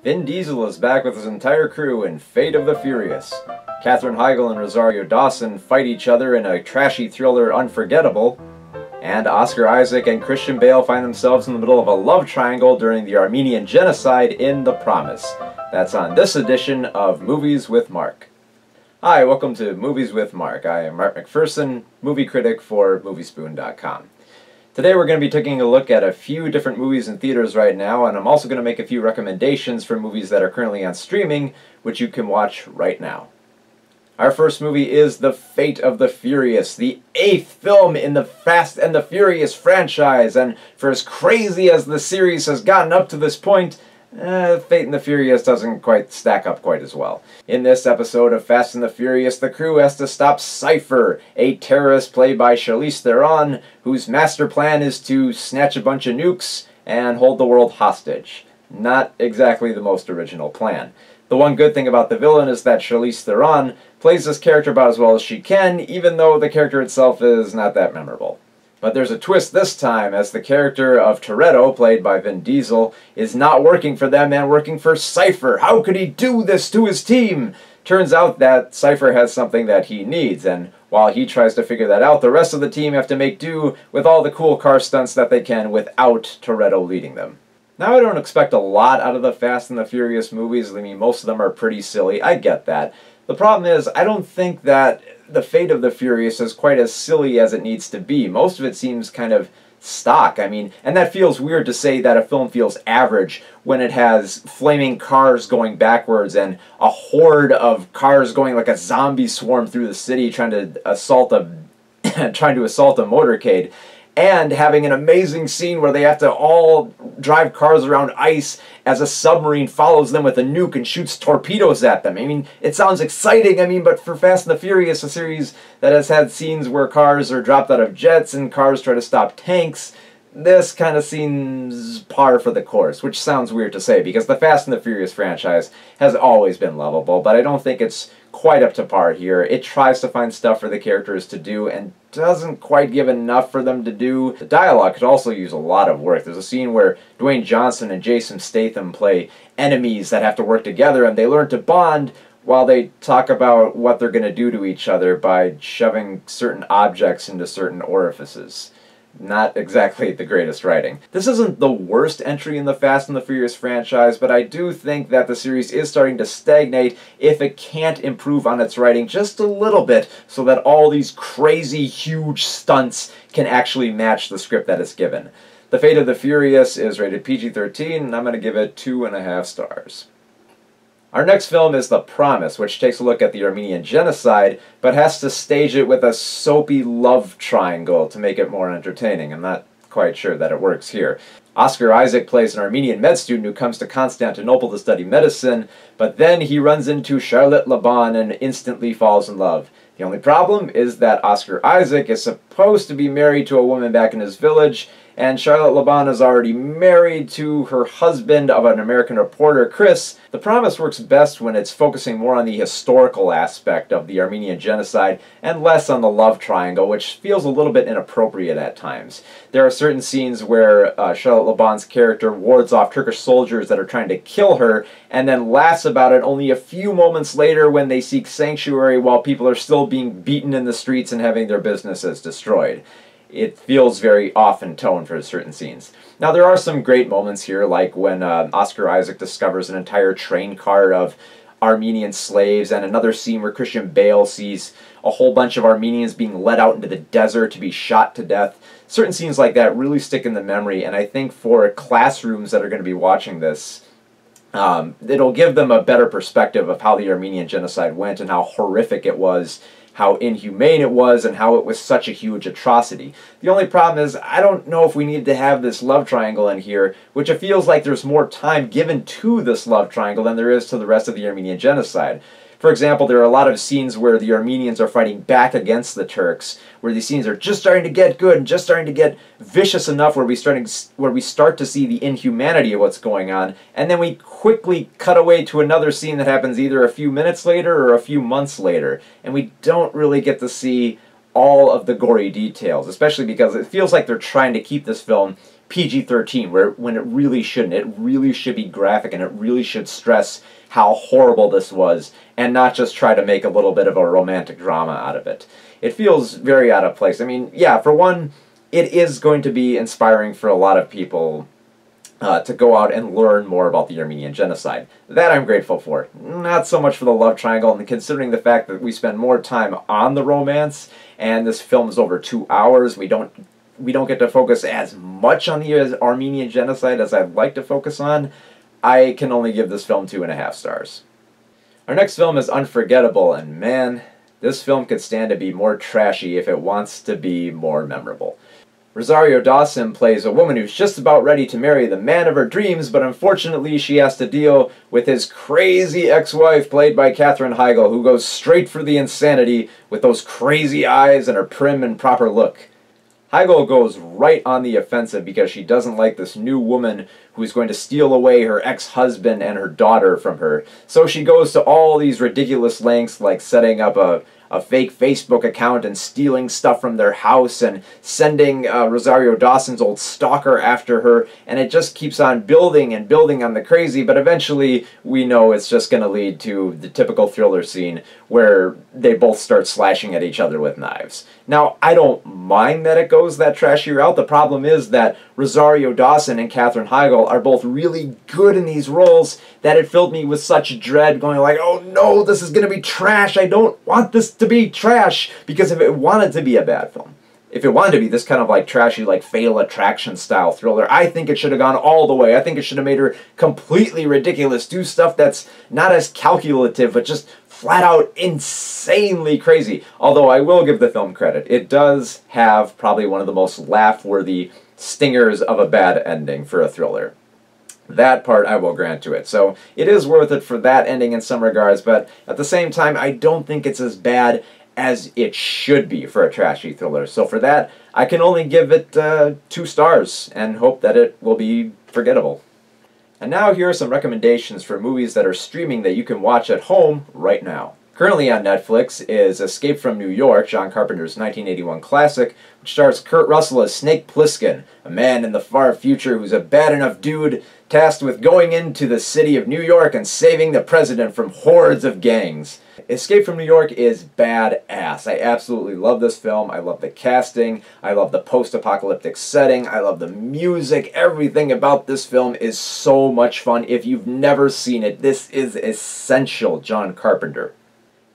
Vin Diesel is back with his entire crew in Fate of the Furious. Katherine Heigl and Rosario Dawson fight each other in a trashy thriller Unforgettable. And Oscar Isaac and Christian Bale find themselves in the middle of a love triangle during the Armenian genocide in The Promise. That's on this edition of Movies with Mark. Hi, welcome to Movies with Mark. I am Mark McPherson, movie critic for Moviespoon.com. Today we're going to be taking a look at a few different movies in theaters right now, and I'm also going to make a few recommendations for movies that are currently on streaming, which you can watch right now. Our first movie is The Fate of the Furious, the 8th film in the Fast and the Furious franchise, and for as crazy as the series has gotten up to this point, Fate and the Furious doesn't quite stack up quite as well. In this episode of Fast and the Furious, the crew has to stop Cypher, a terrorist played by Charlize Theron, whose master plan is to snatch a bunch of nukes and hold the world hostage. Not exactly the most original plan. The one good thing about the villain is that Charlize Theron plays this character about as well as she can, even though the character itself is not that memorable. But there's a twist this time, as the character of Toretto, played by Vin Diesel, is not working for them and working for Cypher. How could he do this to his team? Turns out that Cypher has something that he needs, and while he tries to figure that out, the rest of the team have to make do with all the cool car stunts that they can without Toretto leading them. Now, I don't expect a lot out of the Fast and the Furious movies. I mean, most of them are pretty silly. I get that. The problem is, I don't think that The Fate of the Furious is quite as silly as it needs to be. Most of it seems kind of stock. I mean, and that feels weird to say that a film feels average when it has flaming cars going backwards and a horde of cars going like a zombie swarm through the city trying to assault a motorcade. And having an amazing scene where they have to all drive cars around ice as a submarine follows them with a nuke and shoots torpedoes at them. I mean, it sounds exciting, but for Fast and the Furious, a series that has had scenes where cars are dropped out of jets and cars try to stop tanks, this kind of seems par for the course, which sounds weird to say because the Fast and the Furious franchise has always been lovable, but I don't think it's quite up to par here. It tries to find stuff for the characters to do and doesn't quite give enough for them to do. The dialogue could also use a lot of work. There's a scene where Dwayne Johnson and Jason Statham play enemies that have to work together, and they learn to bond while they talk about what they're going to do to each other by shoving certain objects into certain orifices. Not exactly the greatest writing. This isn't the worst entry in the Fast and the Furious franchise, but I do think that the series is starting to stagnate if it can't improve on its writing just a little bit so that all these crazy, huge stunts can actually match the script that it's given. The Fate of the Furious is rated PG-13, and I'm going to give it 2.5 stars. Our next film is The Promise, which takes a look at the Armenian genocide, but has to stage it with a soapy love triangle to make it more entertaining. I'm not quite sure that it works here. Oscar Isaac plays an Armenian med student who comes to Constantinople to study medicine, but then he runs into Charlotte Laban and instantly falls in love. The only problem is that Oscar Isaac is supposed to be married to a woman back in his village, and Charlotte Laban is already married to her husband of an American reporter, Chris. The Promise works best when it's focusing more on the historical aspect of the Armenian genocide and less on the love triangle, which feels a little bit inappropriate at times. There are certain scenes where Charlotte Laban's character wards off Turkish soldiers that are trying to kill her and then laughs about it only a few moments later when they seek sanctuary while people are still being beaten in the streets and having their businesses destroyed. It feels very off in tone for certain scenes. Now, there are some great moments here, like when Oscar Isaac discovers an entire train car of Armenian slaves, and another scene where Christian Bale sees a whole bunch of Armenians being led out into the desert to be shot to death. Certain scenes like that really stick in the memory, and I think for classrooms that are going to be watching this, it'll give them a better perspective of how the Armenian genocide went and how horrific it was, how inhumane it was, and how it was such a huge atrocity. The only problem is, I don't know if we need to have this love triangle in here, which it feels like there's more time given to this love triangle than there is to the rest of the Armenian genocide. For example, there are a lot of scenes where the Armenians are fighting back against the Turks, where these scenes are just starting to get good and just starting to get vicious enough where we start to see the inhumanity of what's going on, and then we quickly cut away to another scene that happens either a few minutes later or a few months later, and we don't really get to see all of the gory details, especially because it feels like they're trying to keep this film PG-13, when it really shouldn't. It really should be graphic, and it really should stress how horrible this was, and not just try to make a little bit of a romantic drama out of it. It feels very out of place. I mean, yeah, for one, it is going to be inspiring for a lot of people to go out and learn more about the Armenian genocide. That I'm grateful for. Not so much for the love triangle, and considering the fact that we spend more time on the romance, and this film is over 2 hours, we don't get to focus as much on the Armenian genocide as I'd like to focus on. I can only give this film 2.5 stars. Our next film is Unforgettable, and man, this film could stand to be more trashy if it wants to be more memorable. Rosario Dawson plays a woman who's just about ready to marry the man of her dreams, but unfortunately she has to deal with his crazy ex-wife, played by Katherine Heigl, who goes straight for the insanity with those crazy eyes and her prim and proper look. Heigl goes right on the offensive because she doesn't like this new woman who's going to steal away her ex-husband and her daughter from her. So she goes to all these ridiculous lengths, like setting up a fake Facebook account and stealing stuff from their house and sending Rosario Dawson's old stalker after her, and it just keeps on building and building on the crazy, but eventually we know it's just going to lead to the typical thriller scene where they both start slashing at each other with knives. Now, I don't mind that it goes that trashy route. The problem is that Rosario Dawson and Katherine Heigl are both really good in these roles that it filled me with such dread, going like, oh no, this is going to be trash. I don't want this to be trash, because if it wanted to be a bad film, if it wanted to be this kind of like trashy, like Fatal Attraction style thriller, I think it should have gone all the way. I think it should have made her completely ridiculous, do stuff that's not as calculative, but just flat out insanely crazy. Although I will give the film credit. It does have probably one of the most laugh-worthy stingers of a bad ending for a thriller. That part I will grant to it. So it is worth it for that ending in some regards, but at the same time, I don't think it's as bad as it should be for a trashy thriller. So for that, I can only give it 2 stars and hope that it will be forgettable. And now here are some recommendations for movies that are streaming that you can watch at home right now. Currently on Netflix is Escape from New York, John Carpenter's 1981 classic, which stars Kurt Russell as Snake Plissken, a man in the far future who's a bad enough dude tasked with going into the city of New York and saving the president from hordes of gangs. Escape from New York is badass. I absolutely love this film. I love the casting. I love the post-apocalyptic setting. I love the music. Everything about this film is so much fun. If you've never seen it, this is essential John Carpenter.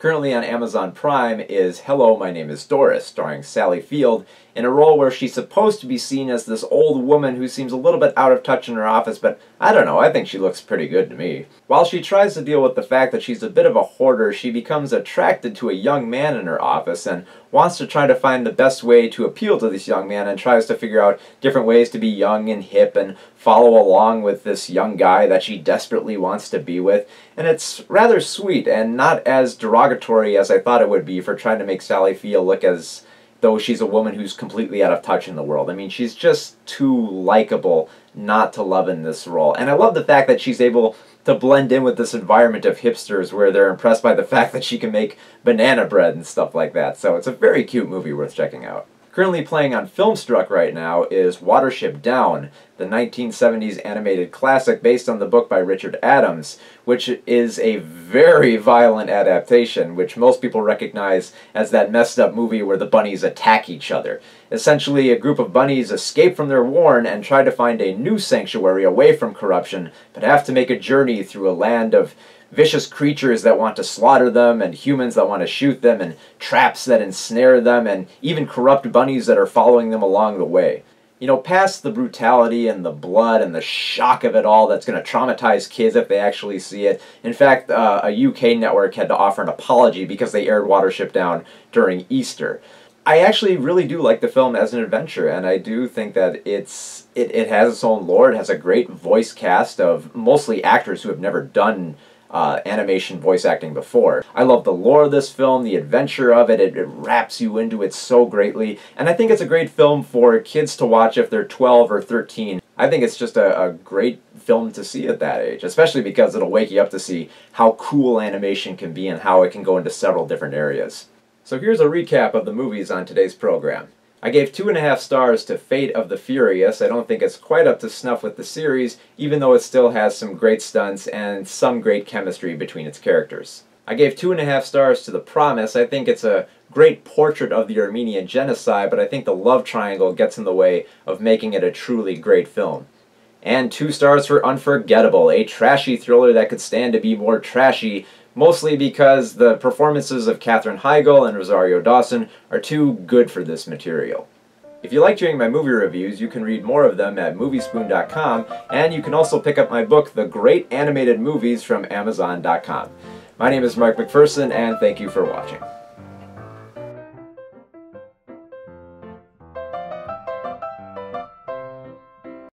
Currently on Amazon Prime is Hello, My Name is Doris, starring Sally Field, in a role where she's supposed to be seen as this old woman who seems a little bit out of touch in her office, but I don't know, I think she looks pretty good to me. While she tries to deal with the fact that she's a bit of a hoarder, she becomes attracted to a young man in her office and wants to try to find the best way to appeal to this young man, and tries to figure out different ways to be young and hip and follow along with this young guy that she desperately wants to be with. And it's rather sweet and not as derogatory as I thought it would be for trying to make Sally Field look as though she's a woman who's completely out of touch in the world. I mean, she's just too likable not to love in this role. And I love the fact that she's able to blend in with this environment of hipsters where they're impressed by the fact that she can make banana bread and stuff like that. So it's a very cute movie worth checking out. Currently playing on Filmstruck right now is Watership Down, the 1970s animated classic based on the book by Richard Adams, which is a very violent adaptation, which most people recognize as that messed up movie where the bunnies attack each other. Essentially, a group of bunnies escape from their warren and try to find a new sanctuary away from corruption, but have to make a journey through a land of vicious creatures that want to slaughter them, and humans that want to shoot them, and traps that ensnare them, and even corrupt bunnies that are following them along the way. You know, past the brutality and the blood and the shock of it all that's going to traumatize kids if they actually see it. In fact, a UK network had to offer an apology because they aired Watership Down during Easter. I actually really do like the film as an adventure, and I do think that it has its own lore. It has a great voice cast of mostly actors who have never done animation voice acting before. I love the lore of this film, the adventure of it. It wraps you into it so greatly, and I think it's a great film for kids to watch if they're 12 or 13. I think it's just a great film to see at that age, especially because it'll wake you up to see how cool animation can be and how it can go into several different areas. So here's a recap of the movies on today's program. I gave 2.5 stars to Fate of the Furious. I don't think it's quite up to snuff with the series, even though it still has some great stunts and some great chemistry between its characters. I gave 2.5 stars to The Promise. I think it's a great portrait of the Armenian genocide, but I think the love triangle gets in the way of making it a truly great film. And 2 stars for Unforgettable, a trashy thriller that could stand to be more trashy, mostly because the performances of Katherine Heigl and Rosario Dawson are too good for this material. If you like hearing my movie reviews, you can read more of them at moviespoon.com, and you can also pick up my book, The Great Animated Movies, from Amazon.com. My name is Mark McPherson, and thank you for watching.